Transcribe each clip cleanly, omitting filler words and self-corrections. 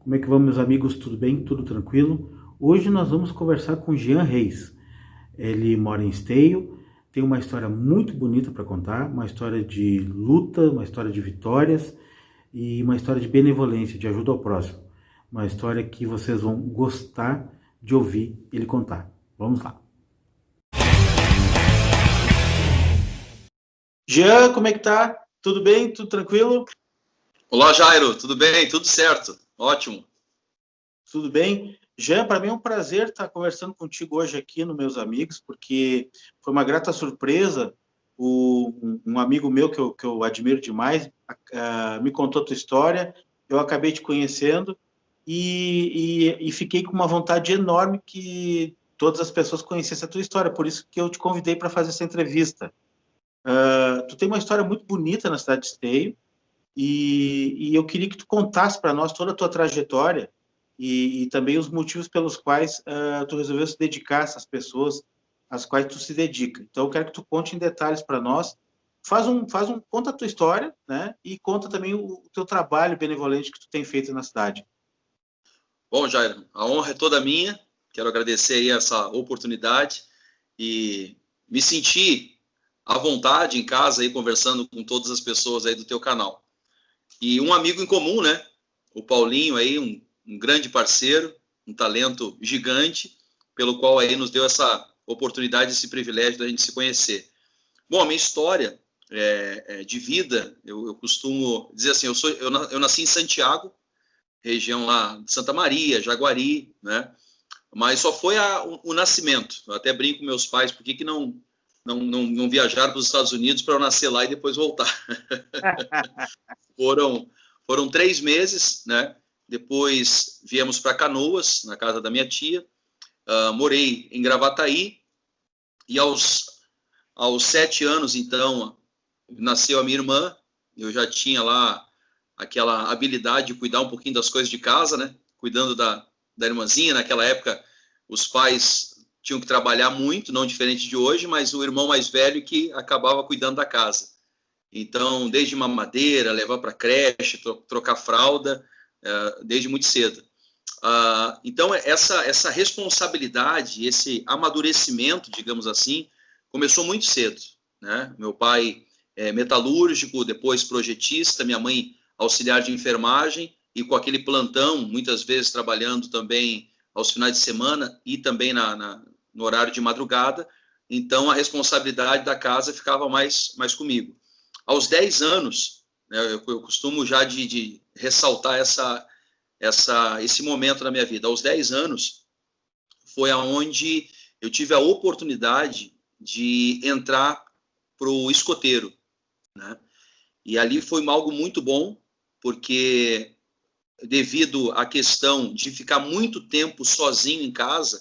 Como é que vão, meus amigos? Tudo bem? Tudo tranquilo? Hoje nós vamos conversar com Jean Reis. Ele mora em Esteio, tem uma história muito bonita para contar, uma história de luta, uma história de vitórias e uma história de benevolência, de ajuda ao próximo. Uma história que vocês vão gostar de ouvir ele contar. Vamos lá. Jean, como é que tá? Tudo bem? Tudo tranquilo? Olá, Jairo, tudo bem? Tudo certo? Ótimo. Tudo bem? Jean, para mim é um prazer estar conversando contigo hoje aqui no Meus Amigos, porque foi uma grata surpresa. Um amigo meu que eu admiro demais me contou a tua história, eu acabei te conhecendo e fiquei com uma vontade enorme que todas as pessoas conhecessem a tua história, por isso que eu te convidei para fazer essa entrevista. Tu tem uma história muito bonita na cidade de Esteio, e eu queria que tu contasse para nós toda a tua trajetória e também os motivos pelos quais tu resolveu se dedicar a essas pessoas às quais tu se dedica. Então, eu quero que tu conte em detalhes para nós. Conta a tua história, né? E conta também o teu trabalho benevolente que tu tem feito na cidade. Bom, Jairo, a honra é toda minha. Quero agradecer aí essa oportunidade e me sentir à vontade em casa aí conversando com todas as pessoas aí do teu canal. E um amigo em comum, né? O Paulinho aí, um grande parceiro, um talento gigante, pelo qual aí nos deu essa oportunidade, esse privilégio da gente se conhecer. Bom, a minha história de vida, eu costumo dizer assim, eu nasci em Santiago, região lá de Santa Maria, Jaguari, né? Mas só foi o nascimento. Eu até brinco com meus pais, por que não viajaram para os Estados Unidos para eu nascer lá e depois voltar? Foram 3 meses, né? Depois viemos para Canoas, na casa da minha tia. Morei em Gravataí e aos 7 anos, então, nasceu a minha irmã. Eu já tinha lá aquela habilidade de cuidar um pouquinho das coisas de casa, né? Cuidando da irmãzinha. Naquela época, os pais tinham que trabalhar muito, não diferente de hoje, mas o irmão mais velho que acabava cuidando da casa. Então, desde mamadeira, levar para creche, trocar fralda, desde muito cedo. Então, essa responsabilidade, esse amadurecimento, digamos assim, começou muito cedo, né? Meu pai é metalúrgico, depois projetista, minha mãe auxiliar de enfermagem, e com aquele plantão, muitas vezes trabalhando também aos finais de semana e também no horário de madrugada. Então, a responsabilidade da casa ficava mais comigo. Aos 10 anos, né, eu costumo já de ressaltar esse momento na minha vida. Aos 10 anos, foi aonde eu tive a oportunidade de entrar para o escoteiro, né? E ali foi algo muito bom, porque devido à questão de ficar muito tempo sozinho em casa,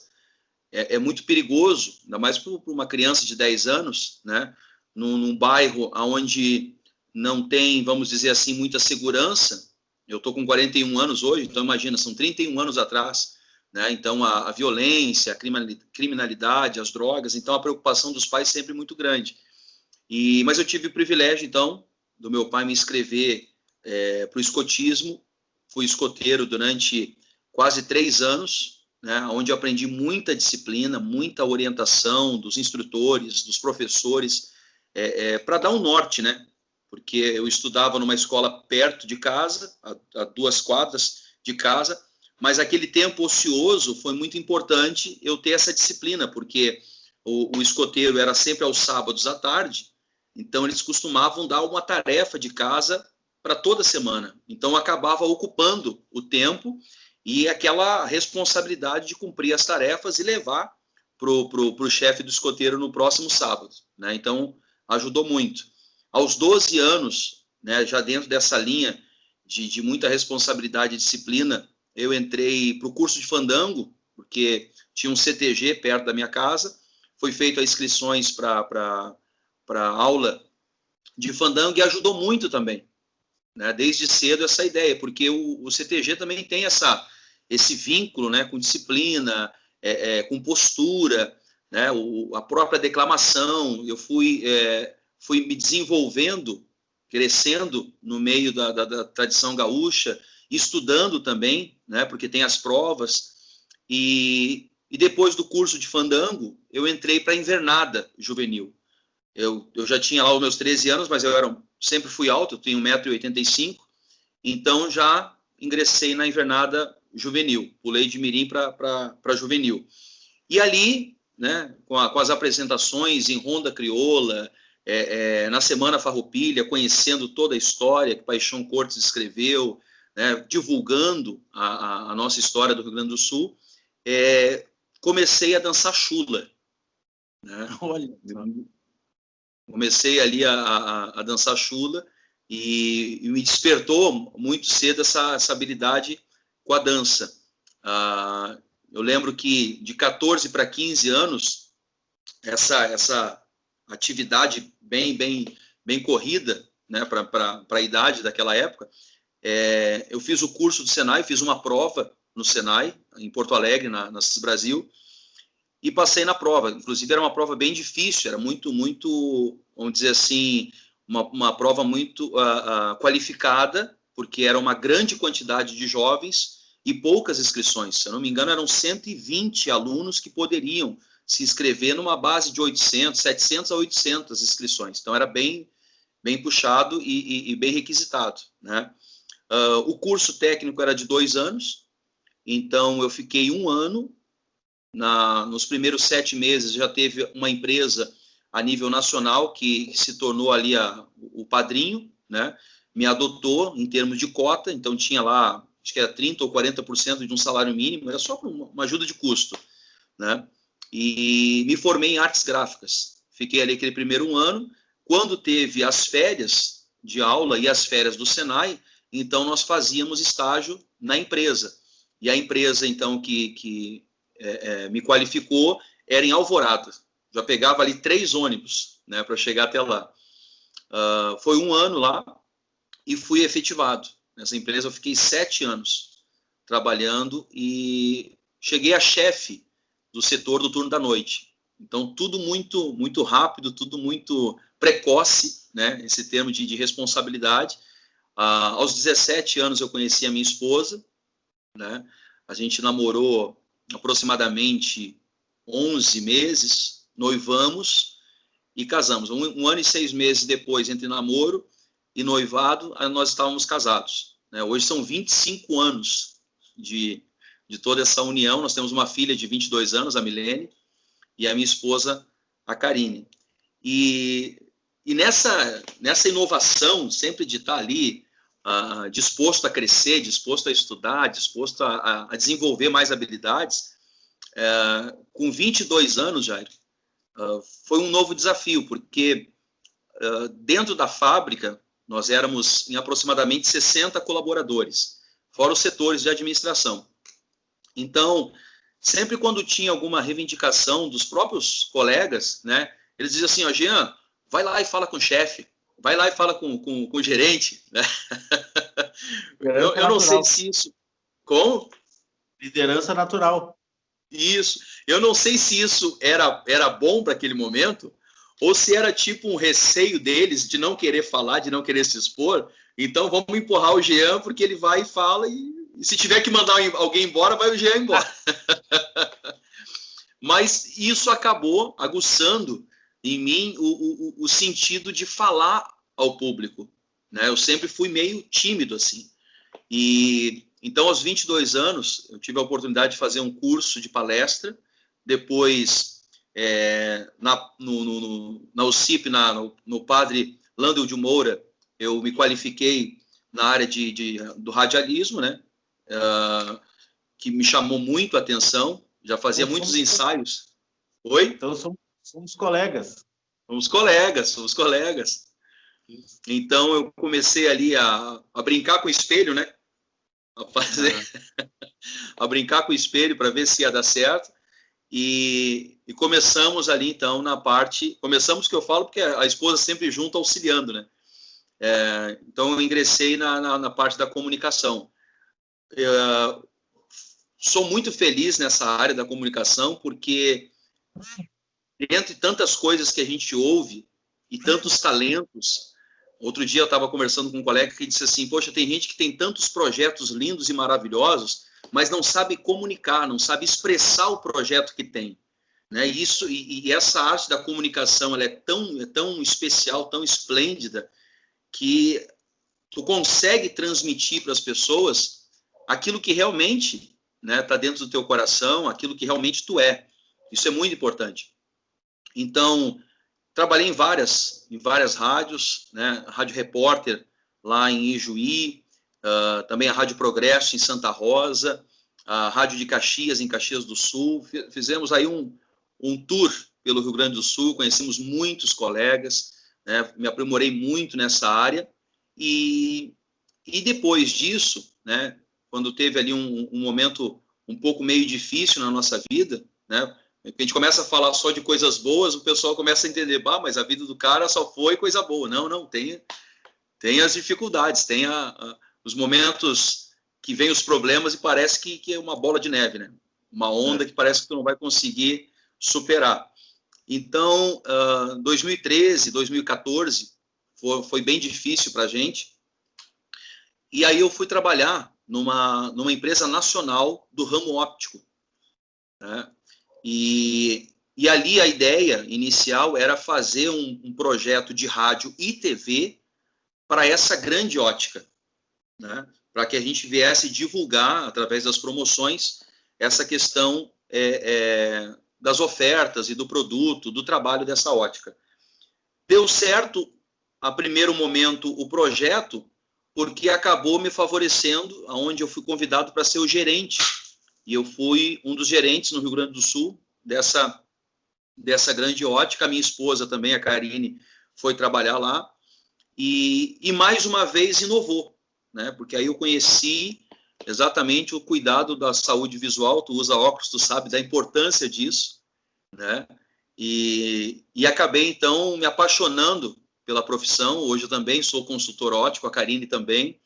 é muito perigoso, ainda mais para uma criança de 10 anos, né? Num bairro onde não tem, vamos dizer assim, muita segurança. Eu estou com 41 anos hoje, então imagina, são 31 anos atrás, né? Então a violência, a criminalidade, as drogas, então a preocupação dos pais sempre muito grande. Mas eu tive o privilégio, então, do meu pai me inscrever para o escotismo. Fui escoteiro durante quase 3 anos, né, onde eu aprendi muita disciplina, muita orientação dos instrutores, dos professores, para dar um norte, né? Porque eu estudava numa escola perto de casa, a 2 quadras de casa, mas aquele tempo ocioso foi muito importante eu ter essa disciplina, porque o escoteiro era sempre aos sábados à tarde, então eles costumavam dar uma tarefa de casa para toda semana. Então acabava ocupando o tempo e aquela responsabilidade de cumprir as tarefas e levar pro chefe do escoteiro no próximo sábado, né? Então ajudou muito. Aos 12 anos, né, já dentro dessa linha de muita responsabilidade e disciplina, eu entrei para o curso de fandango, porque tinha um CTG perto da minha casa. Foi feito as inscrições para aula de fandango e ajudou muito também, né? Desde cedo essa ideia, porque o CTG também tem esse vínculo, né, com disciplina, com postura, né, a própria declamação. Eu fui me desenvolvendo, crescendo no meio da tradição gaúcha estudando também, né, porque tem as provas, e depois do curso de fandango, eu entrei para a invernada juvenil. Eu já tinha lá os meus 13 anos, mas sempre fui alto, eu tenho 1,85 m, então já ingressei na invernada juvenil, pulei de mirim para juvenil. E ali, né, com as apresentações em Ronda Crioula, na Semana Farroupilha, conhecendo toda a história que Paixão Cortes escreveu, né, divulgando a nossa história do Rio Grande do Sul, comecei a dançar chula. Né? Olha, comecei ali a dançar chula e me despertou muito cedo essa habilidade com a dança. Eu lembro que de 14 para 15 anos, essa atividade bem corrida, né, para a idade daquela época, eu fiz o curso do Senai, fiz uma prova no Senai, em Porto Alegre, na CIS Brasil, e passei na prova. Inclusive, era uma prova bem difícil, era muito, vamos dizer assim, uma prova muito qualificada, porque era uma grande quantidade de jovens e poucas inscrições. Se eu não me engano, eram 120 alunos que poderiam se inscrever numa base de 700 a 800 inscrições. Então, era bem puxado e bem requisitado, né? O curso técnico era de 2 anos, então eu fiquei 1 ano. Nos primeiros 7 meses já teve uma empresa a nível nacional que se tornou ali o padrinho, né? Me adotou em termos de cota, então tinha lá, acho que era 30% ou 40% de um salário mínimo, era só uma ajuda de custo, né? E me formei em artes gráficas. Fiquei ali aquele primeiro ano. Quando teve as férias de aula e as férias do Senai, então nós fazíamos estágio na empresa. E a empresa, então, que me qualificou era em Alvorada. Já pegava ali 3 ônibus, né, para chegar até lá. Foi 1 ano lá e fui efetivado. Nessa empresa eu fiquei 7 anos trabalhando e cheguei a chefe do setor do turno da noite. Então, tudo muito rápido, tudo muito precoce, né, esse termo de responsabilidade. Aos 17 anos eu conheci a minha esposa, né, a gente namorou aproximadamente 11 meses, noivamos e casamos. 1 ano e 6 meses depois, entre namoro e noivado, nós estávamos casados. Né? Hoje são 25 anos de toda essa união. Nós temos uma filha de 22 anos, a Milene, e a minha esposa, a Karine. E nessa inovação, sempre de estar ali, disposto a crescer, disposto a estudar, disposto a desenvolver mais habilidades, com 22 anos, Jair, foi um novo desafio, porque dentro da fábrica nós éramos em aproximadamente 60 colaboradores, fora os setores de administração. Então, sempre quando tinha alguma reivindicação dos próprios colegas, né, eles diziam assim, Jean, vai lá e fala com o chefe, vai lá e fala com o gerente. Né? Eu não sei se isso... Como? Liderança natural. Isso. Eu não sei se isso era bom para aquele momento, ou se era tipo um receio deles de não querer falar, de não querer se expor. Então, vamos empurrar o Jean, porque ele vai e fala, e se tiver que mandar alguém embora, vai o Jean embora. Mas isso acabou aguçando em mim o sentido de falar ao público. Né? Eu sempre fui meio tímido, assim. E então, aos 22 anos, eu tive a oportunidade de fazer um curso de palestra. Depois, na UCIP, no Padre Landel de Moura, eu me qualifiquei na área do radialismo, né? Que me chamou muito a atenção. Já fazia muitos ensaios. Oi? Então, somos colegas. Somos colegas. Então, eu comecei ali a brincar com o espelho, né? A brincar com o espelho para ver se ia dar certo. E começamos ali, então, na parte... Começamos, que eu falo, porque a esposa sempre junto, auxiliando, né? Então, eu ingressei na parte da comunicação. Sou muito feliz nessa área da comunicação, porque entre tantas coisas que a gente ouve e tantos talentos, Outro dia eu estava conversando com um colega que disse assim, poxa, tem gente que tem tantos projetos lindos e maravilhosos, mas não sabe comunicar, não sabe expressar o projeto que tem. Né? E essa arte da comunicação ela é tão especial, tão esplêndida, que tu consegue transmitir para as pessoas aquilo que realmente está dentro do teu coração, aquilo que realmente tu é. Isso é muito importante. Então, trabalhei em várias rádios, né? Rádio Repórter lá em Ijuí, também a Rádio Progresso em Santa Rosa, a Rádio de Caxias em Caxias do Sul. Fizemos aí um tour pelo Rio Grande do Sul, conhecemos muitos colegas, né? Me aprimorei muito nessa área. E depois disso, né, quando teve ali um momento um pouco meio difícil na nossa vida, né, a gente começa a falar só de coisas boas, o pessoal começa a entender, mas a vida do cara só foi coisa boa. Não, tem as dificuldades, tem os momentos que vem os problemas e parece que é uma bola de neve, né? Uma onda que parece que tu não vai conseguir superar. Então, 2013, 2014, foi bem difícil para a gente. E aí eu fui trabalhar numa empresa nacional do ramo óptico. Né? E ali a ideia inicial era fazer um projeto de rádio e TV para essa grande ótica, né? Para que a gente viesse divulgar, através das promoções, essa questão das ofertas e do produto, do trabalho dessa ótica. Deu certo, a primeiro momento, o projeto, porque acabou me favorecendo, onde eu fui convidado para ser o gerente. E eu fui um dos gerentes no Rio Grande do Sul, dessa grande ótica. A minha esposa também, a Karine, foi trabalhar lá. E mais uma vez inovou, né? Porque aí eu conheci exatamente o cuidado da saúde visual. Tu usa óculos, tu sabe da importância disso, né? E acabei, então, me apaixonando pela profissão. Hoje eu também sou consultor óptico, a Karine também.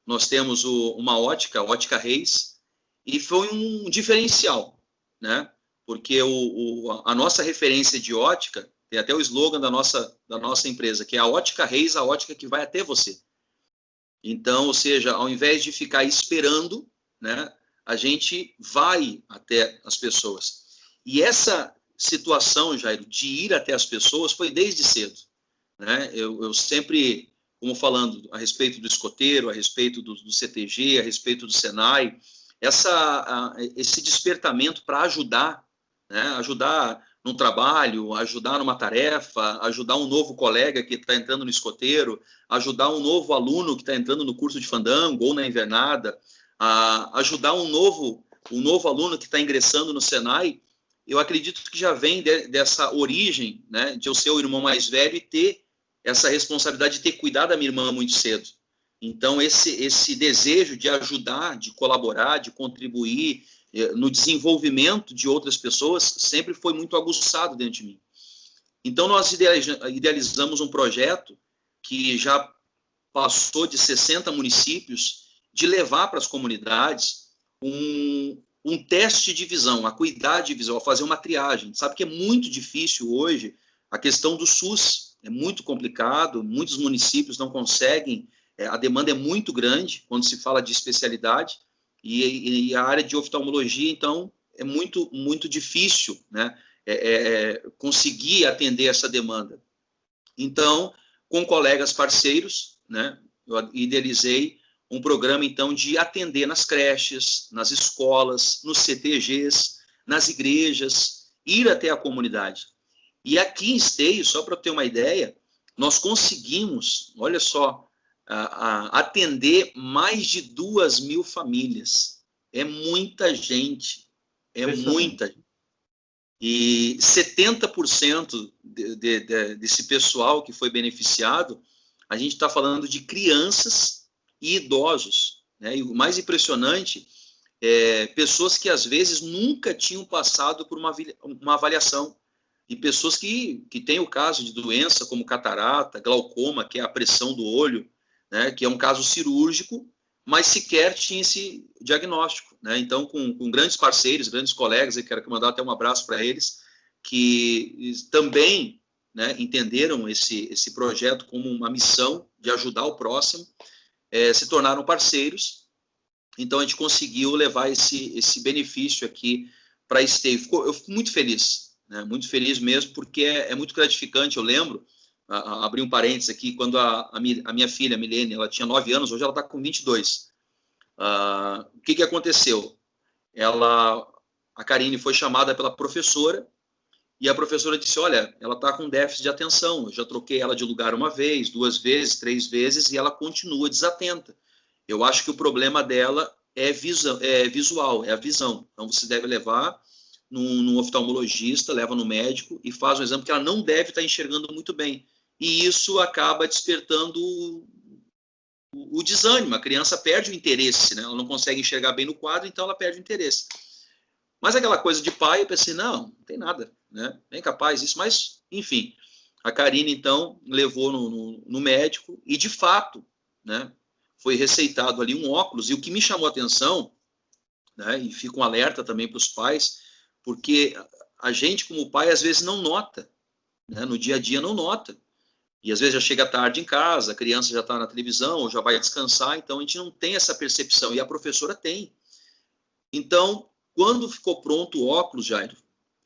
Nós temos uma ótica, a Ótica Reis, e foi um diferencial, né? Porque a nossa referência de ótica, tem até o slogan da nossa empresa, que é a Ótica Reis, a ótica que vai até você. Então, ou seja, ao invés de ficar esperando, né, a gente vai até as pessoas. E essa situação, Jairo, de ir até as pessoas foi desde cedo. Né? Eu sempre, como falando a respeito do escoteiro, a respeito do CTG, a respeito do Senai, esse despertamento para ajudar, né? Ajudar no trabalho, ajudar numa tarefa, ajudar um novo colega que está entrando no escoteiro, ajudar um novo aluno que está entrando no curso de fandango ou na invernada, ajudar um novo aluno que está ingressando no Senai. Eu acredito que já vem dessa origem, né, de eu ser o irmão mais velho e ter essa responsabilidade de ter cuidado da minha irmã muito cedo. Então, esse desejo de ajudar, de colaborar, de contribuir no desenvolvimento de outras pessoas sempre foi muito aguçado dentro de mim. Então, nós idealizamos um projeto que já passou de 60 municípios, de levar para as comunidades um teste de visão, a acuidade visual, a fazer uma triagem. Sabe que é muito difícil hoje a questão do SUS, é muito complicado, muitos municípios não conseguem, a demanda é muito grande quando se fala de especialidade, e a área de oftalmologia, então, é muito, muito difícil, né, conseguir atender essa demanda. Então, com colegas parceiros, né, eu idealizei um programa, então, de atender nas creches, nas escolas, nos CTGs, nas igrejas, ir até a comunidade. E aqui em Esteio, só para ter uma ideia, nós conseguimos, olha só, atender mais de 2.000 famílias. É muita gente, é muita gente. E 70% desse pessoal que foi beneficiado, a gente está falando de crianças e idosos, né? E o mais impressionante é pessoas que às vezes nunca tinham passado por uma avaliação, e pessoas que têm o caso de doença como catarata, glaucoma, que é a pressão do olho, né? Que é um caso cirúrgico, mas sequer tinha esse diagnóstico, né? Então, com grandes parceiros, grandes colegas, eu quero mandar até um abraço para eles, que também né, entenderam esse projeto como uma missão de ajudar o próximo, se tornaram parceiros. Então, a gente conseguiu levar esse benefício aqui para a Esteio. Eu fico muito feliz, né, muito feliz mesmo, porque é muito gratificante. Eu lembro, abri um parênteses aqui, quando a minha filha, a Milene, ela tinha 9 anos, hoje ela está com 22. O que aconteceu? A Karine foi chamada pela professora, e a professora disse, olha, ela está com déficit de atenção, eu já troquei ela de lugar uma vez, 2 vezes, 3 vezes, e ela continua desatenta. Eu acho que o problema dela é visual, é a visão. Então, você deve levar num oftalmologista, leva no médico e faz um exame, porque ela não deve estar enxergando muito bem. E isso acaba despertando o desânimo. A criança perde o interesse, né? Ela não consegue enxergar bem no quadro, então ela perde o interesse. Mas aquela coisa de pai, eu pensei, não tem nada, né? Nem capaz isso, mas, enfim. A Karine, então, levou no médico e, de fato, né, foi receitado ali um óculos. E o que me chamou a atenção, né, e fica um alerta também para os pais, porque a gente, como pai, às vezes não nota, né, no dia a dia não nota. E às vezes já chega tarde em casa, a criança já está na televisão, ou já vai descansar, então a gente não tem essa percepção, e a professora tem. Então, quando ficou pronto o óculos, Jairo,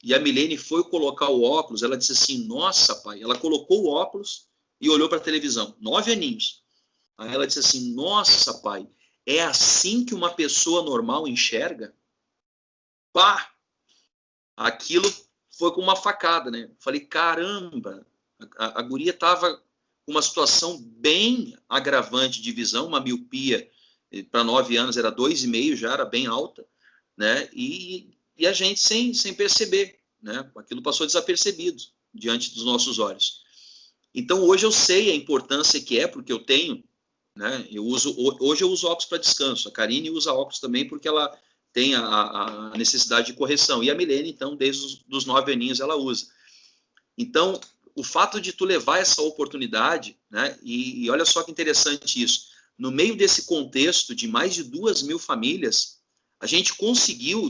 e a Milene foi colocar o óculos, ela disse assim, nossa, pai, ela colocou o óculos e olhou para a televisão, 9 aninhos. Aí ela disse assim, nossa, pai, é assim que uma pessoa normal enxerga? Pá! Aquilo foi com uma facada, né? Falei, caramba, a guria estava com uma situação bem agravante de visão, uma miopia, para 9 anos era 2,5, já era bem alta, né? E a gente sem perceber, né? Aquilo passou desapercebido diante dos nossos olhos. Então, hoje eu sei a importância que é, porque eu tenho, né? Hoje eu uso óculos para descanso. A Karine usa óculos também porque ela tem a necessidade de correção. E a Milene, então, desde os 9 aninhos ela usa. Então, o fato de tu levar essa oportunidade, né? E olha só que interessante isso. No meio desse contexto de mais de 2.000 famílias, a gente conseguiu,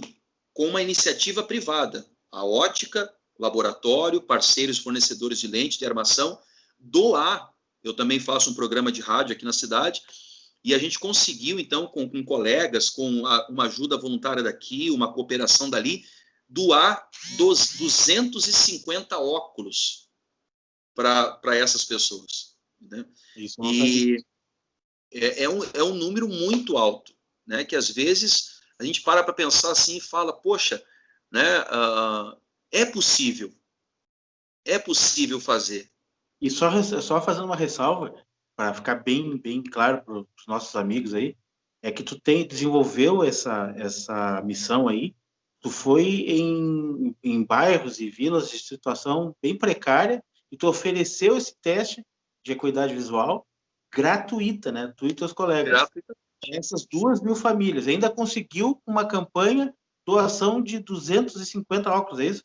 com uma iniciativa privada, a ótica, laboratório, parceiros fornecedores de lente de armação, doar. Eu também faço um programa de rádio aqui na cidade, e a gente conseguiu, então, com colegas, com uma ajuda voluntária daqui, uma cooperação dali, doar 250 óculos para essas pessoas. Né? Isso e é um número muito alto, né? Que às vezes a gente para pensar assim e fala, poxa, né, é possível fazer. E só fazendo uma ressalva, para ficar bem claro para os nossos amigos aí, é que tu desenvolveu essa missão aí, tu foi em bairros e vilas de situação bem precária e tu ofereceu esse teste de acuidade visual gratuita, né? Tu e teus colegas. Gratuita. Essas 2.000 famílias. Ainda conseguiu uma campanha, doação de 250 óculos, é isso?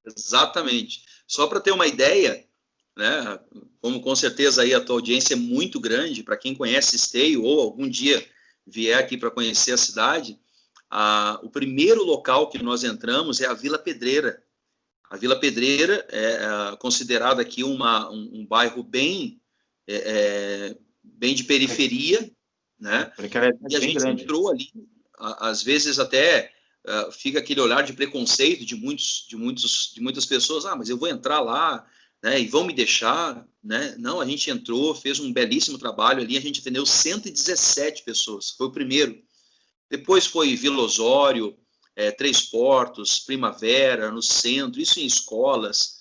Exatamente. Só para ter uma ideia, né, como com certeza aí a tua audiência é muito grande, para quem conhece Esteio ou algum dia vier aqui para conhecer a cidade, o primeiro local que nós entramos é a Vila Pedreira. A Vila Pedreira é considerada aqui um bairro bem de periferia, né? E a gente entrou ali, às vezes até fica aquele olhar de preconceito de muitas pessoas, mas eu vou entrar lá, né, e vão me deixar, né? Não, a gente entrou, fez um belíssimo trabalho ali, a gente atendeu 117 pessoas, foi o primeiro. Depois foi Vila Osório, Três Portos, Primavera, no centro, isso em escolas,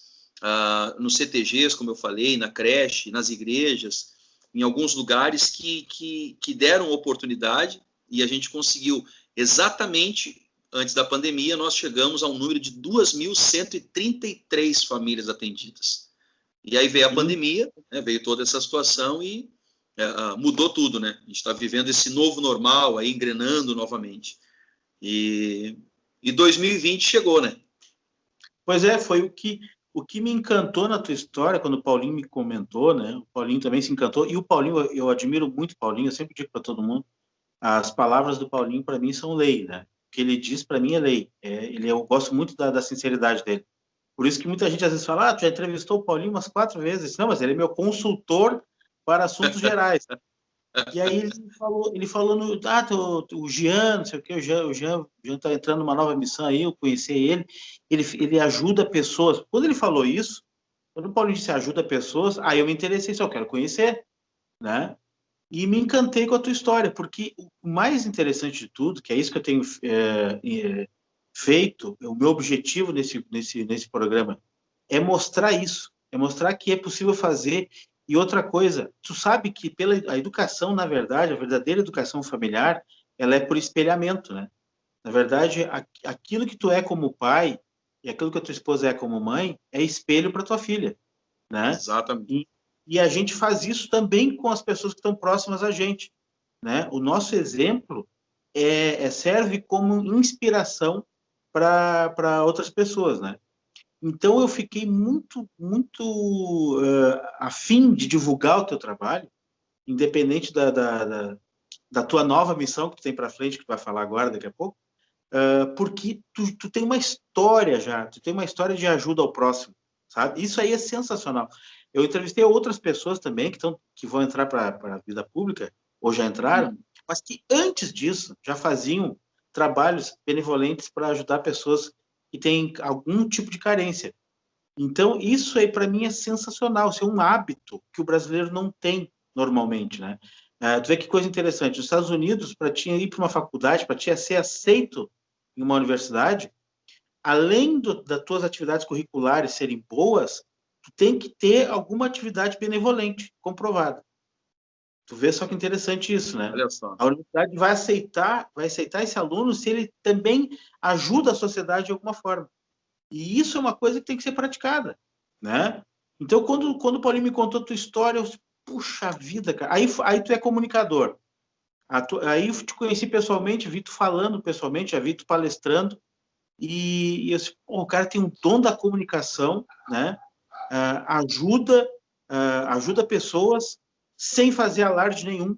nos CTGs, como eu falei, na creche, nas igrejas, em alguns lugares que deram oportunidade, e a gente conseguiu, exatamente antes da pandemia, nós chegamos a um número de 2.133 famílias atendidas. E aí veio a pandemia, né, veio toda essa situação e mudou tudo, né? A gente está vivendo esse novo normal, aí engrenando novamente. E 2020 chegou, né? Pois é, foi o que me encantou na tua história, quando o Paulinho me comentou, né? O Paulinho também se encantou, e o Paulinho, eu admiro muito o Paulinho, eu sempre digo para todo mundo, as palavras do Paulinho, para mim, são lei, né? O que ele diz, para mim, é lei. Eu gosto muito da sinceridade dele. Por isso que muita gente às vezes fala, tu já entrevistou o Paulinho umas 4 vezes. Não, mas ele é meu consultor para assuntos gerais. E aí ele falou o Jean, não sei o quê, o Jean está entrando numa nova missão aí, eu conheci ele ajuda pessoas. Quando ele falou isso, quando o Paulinho disse ajuda pessoas, aí eu me interessei, só quero conhecer, né? E me encantei com a tua história, porque o mais interessante de tudo, que é isso que eu tenho feito, o meu objetivo nesse programa, é mostrar isso, é mostrar que é possível fazer. E outra coisa, tu sabe que a educação, na verdade, a verdadeira educação familiar, ela é por espelhamento, né? Na verdade, aquilo que tu é como pai e aquilo que a tua esposa é como mãe é espelho para tua filha, né? Exatamente. E a gente faz isso também com as pessoas que estão próximas a gente, né? O nosso exemplo serve como inspiração para outras pessoas, né? Então eu fiquei muito afim de divulgar o teu trabalho, independente da tua nova missão que tu tem para frente, que tu vai falar agora daqui a pouco, porque tu tem uma história já, tu tem uma história de ajuda ao próximo, sabe? Isso aí é sensacional. Eu entrevistei outras pessoas também que vão entrar para a vida pública, ou já entraram, mas que antes disso já faziam trabalhos benevolentes para ajudar pessoas que têm algum tipo de carência. Então, isso aí para mim é sensacional, isso é um hábito que o brasileiro não tem normalmente, né? Tu vê que coisa interessante, nos Estados Unidos, para ti ir para uma faculdade, para ti ser aceito em uma universidade, além das tuas atividades curriculares serem boas, tu tem que ter alguma atividade benevolente comprovada. Tu vê só que interessante isso, né? Olha só. A universidade vai aceitar esse aluno se ele também ajuda a sociedade de alguma forma. E isso é uma coisa que tem que ser praticada, né? Então, quando o Paulinho me contou a tua história, eu disse, puxa vida, cara. Aí tu é comunicador. Aí eu te conheci pessoalmente, vi tu falando pessoalmente, já vi tu palestrando, e eu disse, o cara tem um dom da comunicação, né? Ajuda pessoas sem fazer alarde nenhum,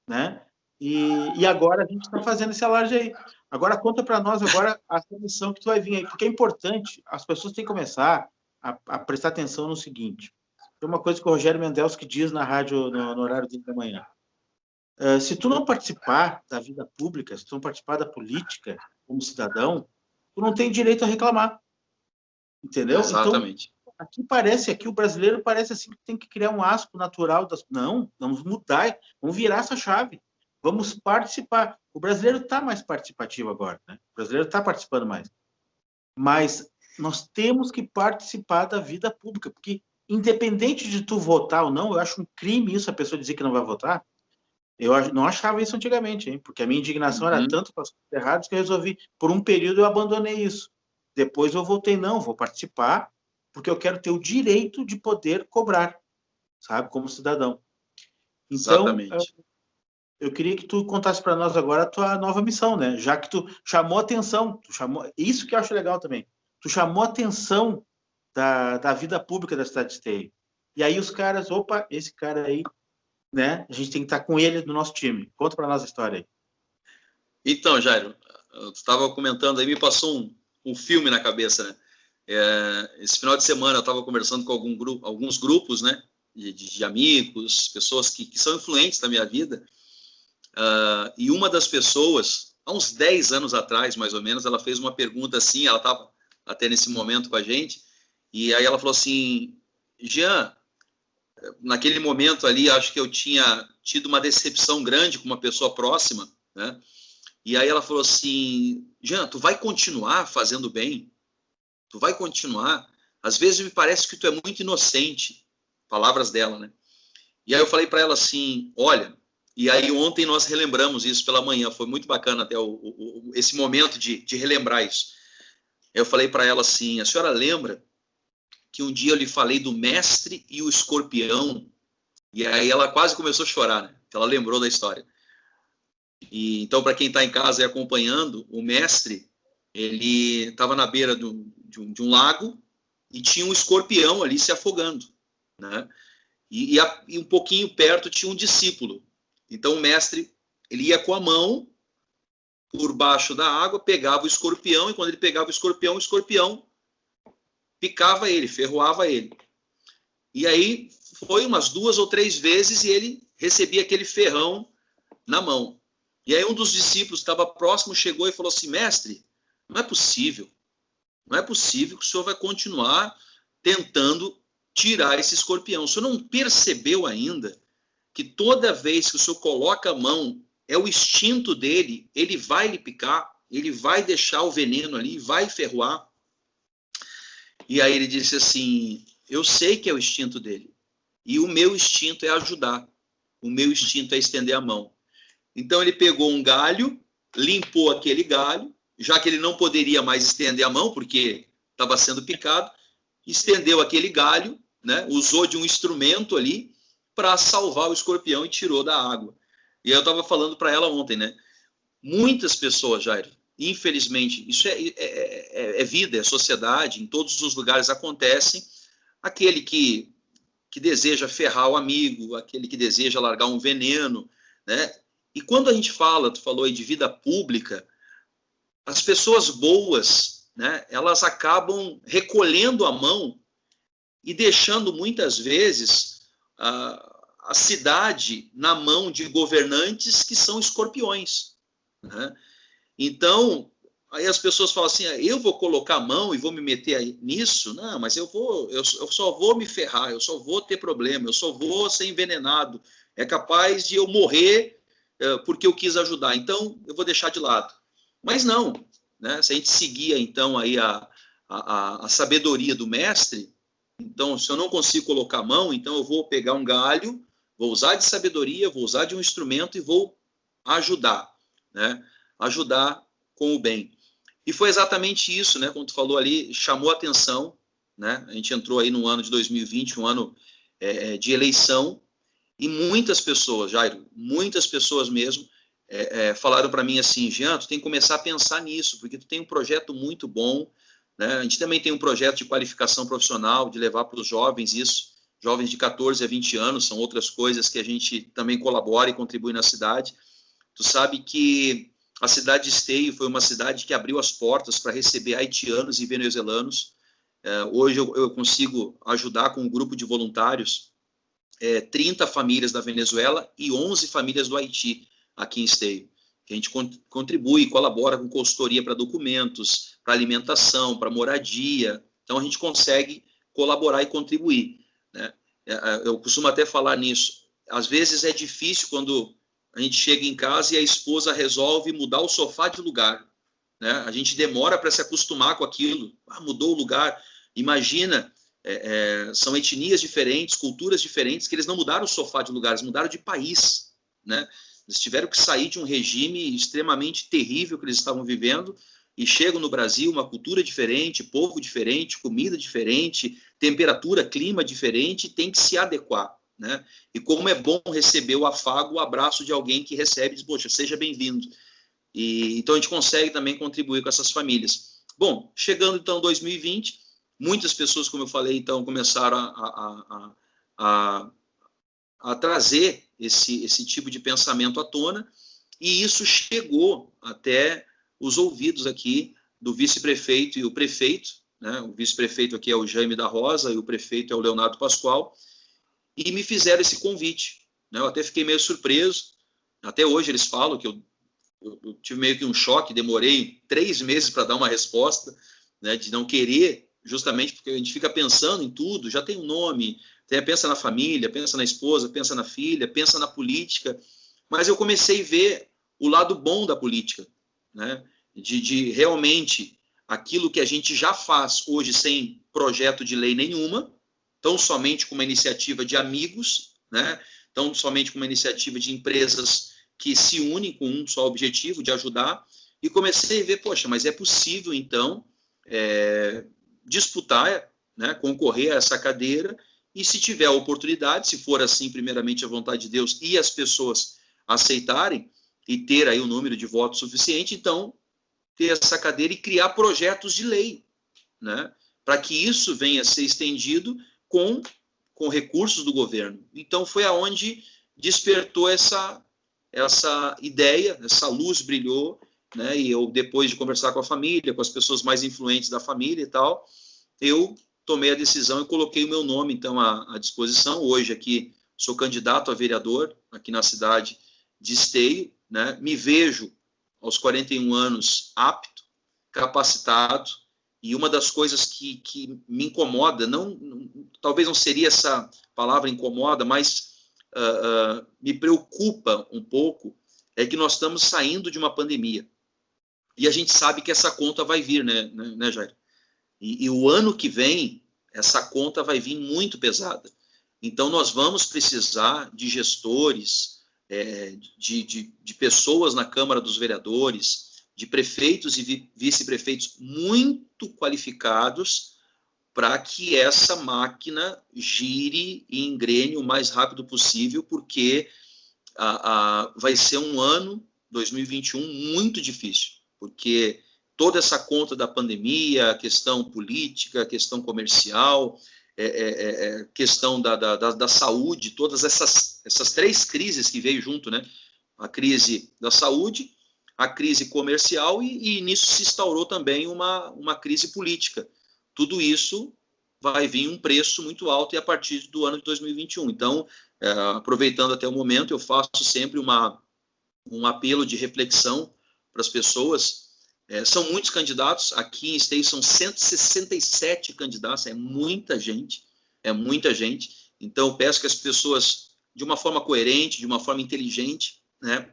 né? E agora a gente está fazendo esse alarde aí. Agora conta para nós agora a comissão que tu vai vir aí, porque é importante, as pessoas têm que começar a prestar atenção no seguinte. Tem uma coisa que o Rogério Mendelski diz na rádio no horário da manhã. Se tu não participar da vida pública, se tu não participar da política como cidadão, tu não tem direito a reclamar. Entendeu? Exatamente. Então, aqui o brasileiro parece assim que tem que criar um asco natural Não, vamos mudar, vamos virar essa chave. Vamos participar. O brasileiro está mais participativo agora, né? O brasileiro está participando mais. Mas nós temos que participar da vida pública, porque independente de tu votar ou não, eu acho um crime isso, a pessoa dizer que não vai votar. Eu não achava isso antigamente, hein? Porque a minha indignação era tanto para os errados que eu resolvi, por um período eu abandonei isso. Depois eu voltei, não, vou participar, porque eu quero ter o direito de poder cobrar, sabe, como cidadão. Então, Exatamente. eu queria que tu contasse para nós agora a tua nova missão, né? Já que tu chamou atenção, isso que eu acho legal também. Tu chamou atenção da vida pública da cidade de Esteio. E aí os caras, opa, esse cara aí, né? A gente tem que estar com ele no nosso time. Conta para nós a história aí. Então, Jairo, eu estava comentando aí, me passou um filme na cabeça, né? Esse final de semana eu estava conversando com alguns grupos, né? De amigos, pessoas que são influentes na minha vida. E uma das pessoas, há uns 10 anos atrás, mais ou menos, ela fez uma pergunta assim, ela estava até nesse momento com a gente, e aí ela falou assim, Jean, naquele momento ali, acho que eu tinha tido uma decepção grande com uma pessoa próxima, né? E aí ela falou assim, Jean, tu vai continuar fazendo bem? Tu vai continuar? Às vezes me parece que tu é muito inocente. Palavras dela, né? E aí eu falei para ela assim, olha, e aí ontem nós relembramos isso pela manhã, foi muito bacana até esse momento de relembrar isso. Eu falei para ela assim, a senhora lembra que um dia eu lhe falei do mestre e o escorpião? E aí ela quase começou a chorar, né? Ela lembrou da história. E então, para quem está em casa e acompanhando, o mestre, ele estava na beira de um lago e tinha um escorpião ali se afogando, né? E um pouquinho perto tinha um discípulo. Então o mestre, ele ia com a mão por baixo da água, pegava o escorpião, e quando ele pegava o escorpião picava ele, ferroava ele. E aí foi umas 2 ou 3 vezes e ele recebia aquele ferrão na mão. E aí um dos discípulos que estava próximo chegou e falou assim: mestre, não é possível que o senhor vai continuar tentando tirar esse escorpião. O senhor não percebeu ainda que toda vez que o senhor coloca a mão, é o instinto dele, ele vai lhe picar, ele vai deixar o veneno ali, vai ferroar. E aí ele disse assim: eu sei que é o instinto dele, e o meu instinto é ajudar, o meu instinto é estender a mão. Então ele pegou um galho, limpou aquele galho, já que ele não poderia mais estender a mão, porque estava sendo picado, estendeu aquele galho, né, usou de um instrumento ali para salvar o escorpião e tirou da água. E eu estava falando para ela ontem, né? Muitas pessoas, Jairo, infelizmente, isso é vida, é sociedade, em todos os lugares acontecem, aquele que deseja ferrar o amigo, aquele que deseja largar um veneno, né? E quando a gente fala, tu falou aí de vida pública, as pessoas boas, né, elas acabam recolhendo a mão e deixando muitas vezes a cidade na mão de governantes que são escorpiões, né? Então, aí as pessoas falam assim: eu vou colocar a mão e vou me meter nisso? Não, mas eu só vou me ferrar, eu só vou ter problema, eu só vou ser envenenado. É capaz de eu morrer porque eu quis ajudar, então eu vou deixar de lado. Mas não, né? Se a gente seguir então aí a sabedoria do mestre, então se eu não consigo colocar a mão, então eu vou pegar um galho, vou usar de sabedoria, vou usar de um instrumento e vou ajudar, né? Ajudar com o bem. E foi exatamente isso, né? Como tu falou ali, chamou a atenção, né? A gente entrou aí no ano de 2020, um ano de eleição, e muitas pessoas, Jairo, muitas pessoas mesmo, falaram para mim assim: Jean, tu tem que começar a pensar nisso, porque tu tem um projeto muito bom, né? A gente também tem um projeto de qualificação profissional, de levar para os jovens isso, jovens de 14 a 20 anos, são outras coisas que a gente também colabora e contribui na cidade. Tu sabe que a cidade de Esteio foi uma cidade que abriu as portas para receber haitianos e venezuelanos. Hoje eu consigo ajudar com um grupo de voluntários 30 famílias da Venezuela e 11 famílias do Haiti, aqui em Esteio. A gente contribui e colabora com consultoria para documentos, para alimentação, para moradia. Então, a gente consegue colaborar e contribuir, né? Eu costumo até falar nisso. Às vezes é difícil quando a gente chega em casa e a esposa resolve mudar o sofá de lugar, né? A gente demora para se acostumar com aquilo. Mudou o lugar. Imagina, são etnias diferentes, culturas diferentes, que eles não mudaram o sofá de lugar, eles mudaram de país, né? Eles tiveram que sair de um regime extremamente terrível que eles estavam vivendo e chegam no Brasil, uma cultura diferente, povo diferente, comida diferente, temperatura, clima diferente, tem que se adequar, né? E como é bom receber o afago, o abraço de alguém que recebe e diz: poxa, seja bem-vindo. E então a gente consegue também contribuir com essas famílias. Bom, chegando então 2020, muitas pessoas, como eu falei, então começaram a trazer esse tipo de pensamento à tona, e isso chegou até os ouvidos aqui do vice-prefeito e o prefeito, né? O vice-prefeito aqui é o Jaime da Rosa e o prefeito é o Leonardo Pascoal, e me fizeram esse convite, né? Eu até fiquei meio surpreso. Até hoje eles falam que eu tive meio que um choque, demorei 3 meses para dar uma resposta, né? De não querer, justamente porque a gente fica pensando em tudo, já tem um nome, pensa na família, pensa na esposa, pensa na filha, pensa na política, mas eu comecei a ver o lado bom da política, né? De realmente aquilo que a gente já faz hoje sem projeto de lei nenhuma, tão somente com uma iniciativa de amigos, né? Tão somente com uma iniciativa de empresas que se unem com um só objetivo, de ajudar, e comecei a ver, poxa, mas é possível, então, disputar, né, concorrer a essa cadeira, e se tiver a oportunidade, se for assim, primeiramente a vontade de Deus, e as pessoas aceitarem, e ter aí o número de votos suficiente, então, ter essa cadeira e criar projetos de lei, né, para que isso venha a ser estendido com recursos do governo. Então, foi aonde despertou essa ideia, essa luz brilhou, né? E eu, depois de conversar com a família, com as pessoas mais influentes da família e tal, eu tomei a decisão e coloquei o meu nome, então, à disposição. Hoje aqui sou candidato a vereador aqui na cidade de Esteio, né? Me vejo aos 41 anos apto, capacitado, e uma das coisas que me incomoda, talvez não seria essa palavra incomoda, mas me preocupa um pouco, é que nós estamos saindo de uma pandemia. E a gente sabe que essa conta vai vir, né Jair? E o ano que vem, essa conta vai vir muito pesada. Então, nós vamos precisar de gestores, de pessoas na Câmara dos Vereadores, de prefeitos e vice-prefeitos muito qualificados para que essa máquina gire e engrene o mais rápido possível, porque vai ser um ano, 2021, muito difícil, porque toda essa conta da pandemia, a questão política, a questão comercial, questão da saúde, todas essas três crises que veio junto, né? A crise da saúde, a crise comercial e nisso se instaurou também uma crise política. Tudo isso vai vir um preço muito alto e a partir do ano de 2021. Então, aproveitando até o momento, eu faço sempre um apelo de reflexão para as pessoas. São muitos candidatos, aqui em Esteio são 167 candidatos, é muita gente, então eu peço que as pessoas, de uma forma coerente, de uma forma inteligente, né,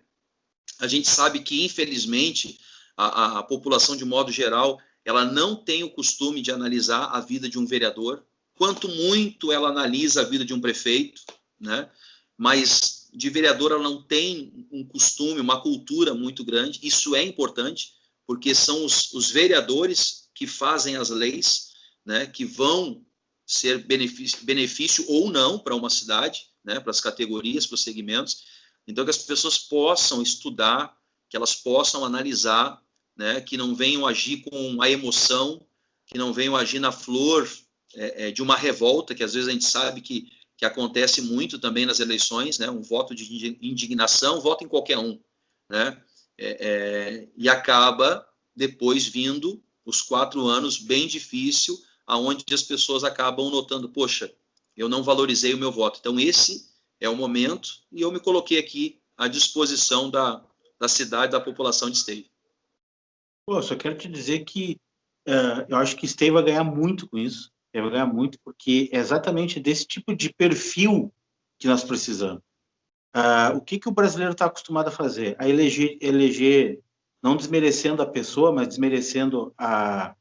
a gente sabe que, infelizmente, a população, de modo geral, ela não tem o costume de analisar a vida de um vereador, quanto muito ela analisa a vida de um prefeito, né, mas de vereador ela não tem um costume, uma cultura muito grande, isso é importante, porque são os vereadores que fazem as leis, né, que vão ser benefício ou não para uma cidade, né, para as categorias, para os segmentos. Então, que as pessoas possam estudar, que elas possam analisar, né, que não venham agir com a emoção, que não venham agir na flor de uma revolta, que às vezes a gente sabe que acontece muito também nas eleições, né, um voto de indignação, voto em qualquer um, né, e acaba depois vindo os 4 anos bem difícil, aonde as pessoas acabam notando, poxa, eu não valorizei o meu voto. Então, esse é o momento, e eu me coloquei aqui à disposição da cidade, da população de Esteio. Pô, só quero te dizer que eu acho que Esteio vai ganhar muito com isso, vai ganhar muito, porque é exatamente desse tipo de perfil que nós precisamos. O que o brasileiro está acostumado a fazer? A eleger, não desmerecendo a pessoa, mas desmerecendo a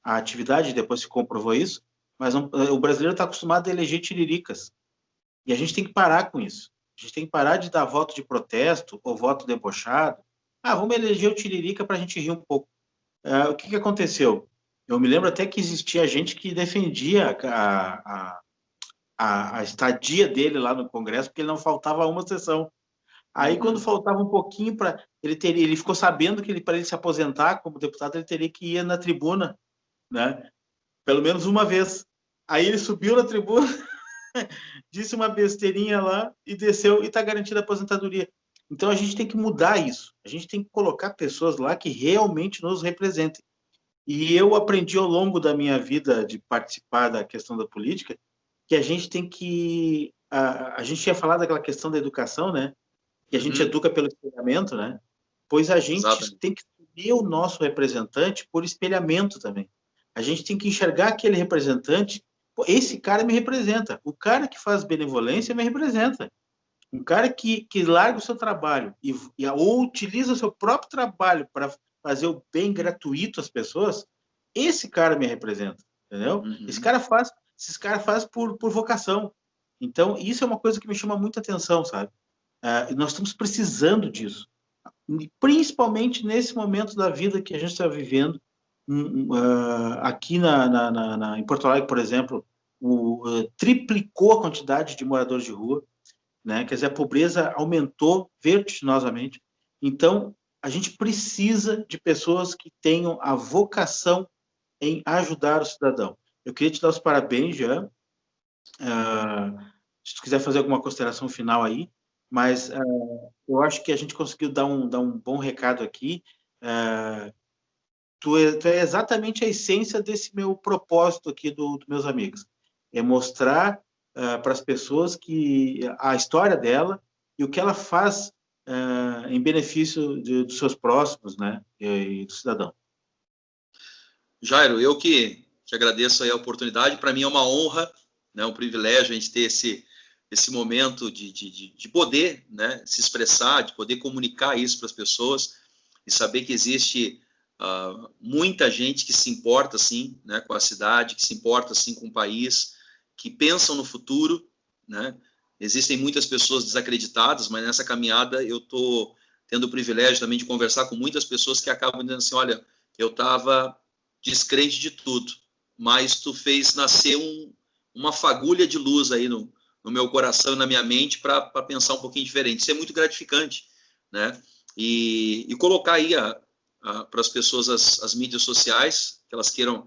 atividade, depois se comprovou isso, mas o brasileiro está acostumado a eleger tiriricas. E a gente tem que parar com isso. A gente tem que parar de dar voto de protesto ou voto debochado. Vamos eleger o tiririca para a gente rir um pouco. O que aconteceu? Eu me lembro até que existia gente que defendia a estadia dele lá no Congresso, porque ele não faltava uma sessão. Aí, quando faltava um pouquinho para ele ficou sabendo que para ele se aposentar como deputado, ele teria que ir na tribuna, né? Pelo menos uma vez. Aí ele subiu na tribuna, disse uma besteirinha lá e desceu, e está garantida a aposentadoria. Então, a gente tem que mudar isso. A gente tem que colocar pessoas lá que realmente nos representem. E eu aprendi ao longo da minha vida de participar da questão da política que a gente tem que... A gente tinha falado daquela questão da educação, né? Que a gente educa pelo espelhamento, né? Pois a gente tem que escolher o nosso representante por espelhamento também. A gente tem que enxergar aquele representante. Pô, esse cara me representa. O cara que faz benevolência me representa. Um cara que larga o seu trabalho ou utiliza o seu próprio trabalho para fazer o bem gratuito às pessoas, esse cara me representa, entendeu? Esses caras fazem por vocação. Então, isso é uma coisa que me chama muita atenção, sabe? Nós estamos precisando disso, principalmente nesse momento da vida que a gente está vivendo. Aqui em Porto Alegre, por exemplo, triplicou a quantidade de moradores de rua, né? Quer dizer, a pobreza aumentou vertiginosamente. Então, a gente precisa de pessoas que tenham a vocação em ajudar o cidadão. Eu queria te dar os parabéns, Jean. Se tu quiser fazer alguma consideração final aí, mas eu acho que a gente conseguiu dar um bom recado aqui. tu é exatamente a essência desse meu propósito aqui dos meus amigos. É mostrar para as pessoas que a história dela e o que ela faz em benefício dos seus próximos, né, e do cidadão. Jairo, eu que agradeço aí a oportunidade. Para mim é uma honra, né, um privilégio a gente ter esse momento de poder, né, se expressar, de poder comunicar isso para as pessoas e saber que existe muita gente que se importa, assim, né, com a cidade, que se importa, assim, com o país, que pensam no futuro, né? Existem muitas pessoas desacreditadas, mas nessa caminhada eu estou tendo o privilégio também de conversar com muitas pessoas que acabam dizendo assim, olha, eu estava descrente de tudo, mas tu fez nascer uma fagulha de luz aí no meu coração e na minha mente para pensar um pouquinho diferente. Isso é muito gratificante, né? E colocar aí para as pessoas as mídias sociais, que elas queiram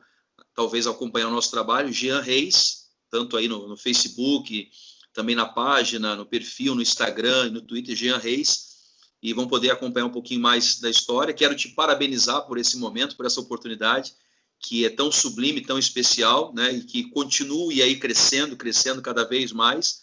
talvez acompanhar o nosso trabalho, Jean Reis, tanto aí no Facebook, também na página, no perfil, no Instagram, no Twitter, Jean Reis, e vão poder acompanhar um pouquinho mais da história. Quero te parabenizar por esse momento, por essa oportunidade, que é tão sublime, tão especial, né, e que continue aí crescendo cada vez mais,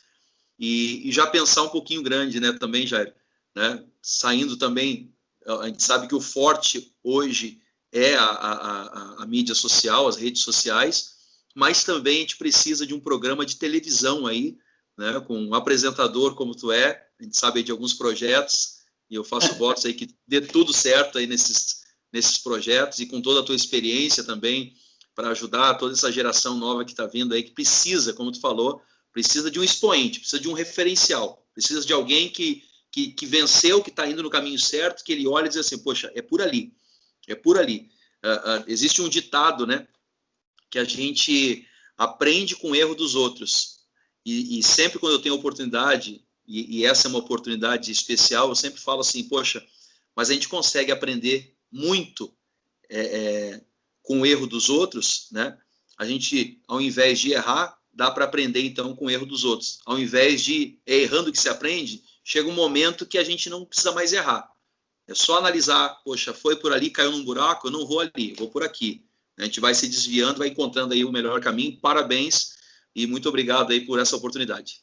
e já pensar um pouquinho grande, né, também, Jair, né, saindo também, a gente sabe que o forte hoje é a mídia social, as redes sociais, mas também a gente precisa de um programa de televisão aí, né, com um apresentador como tu é, a gente sabe aí de alguns projetos, e eu faço votos aí que dê tudo certo aí nesses projetos, e com toda a tua experiência também, para ajudar toda essa geração nova que está vindo aí, que precisa, como tu falou, precisa de um expoente, precisa de um referencial, precisa de alguém que venceu, que está indo no caminho certo, que ele olha e diz assim, poxa, é por ali, é por ali. Existe um ditado, né, que a gente aprende com o erro dos outros, e sempre quando eu tenho oportunidade, e essa é uma oportunidade especial, eu sempre falo assim, poxa, mas a gente consegue aprender muito com o erro dos outros, né? A gente, ao invés de errar, dá para aprender, então, com o erro dos outros. Ao invés de errando que se aprende, chega um momento que a gente não precisa mais errar. É só analisar, poxa, foi por ali, caiu num buraco, eu não vou ali, vou por aqui. A gente vai se desviando, vai encontrando aí o melhor caminho. Parabéns e muito obrigado aí por essa oportunidade.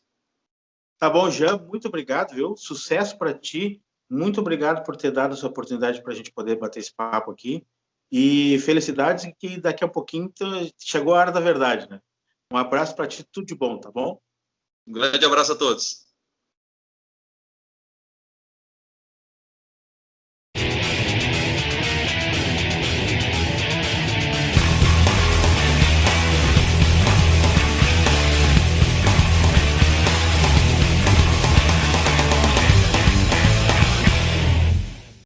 Tá bom, Jean, muito obrigado, viu? Sucesso para ti. Muito obrigado por ter dado essa oportunidade para a gente poder bater esse papo aqui. E felicidades que daqui a pouquinho chegou a hora da verdade, né? Um abraço para ti, tudo de bom, tá bom? Um grande abraço a todos.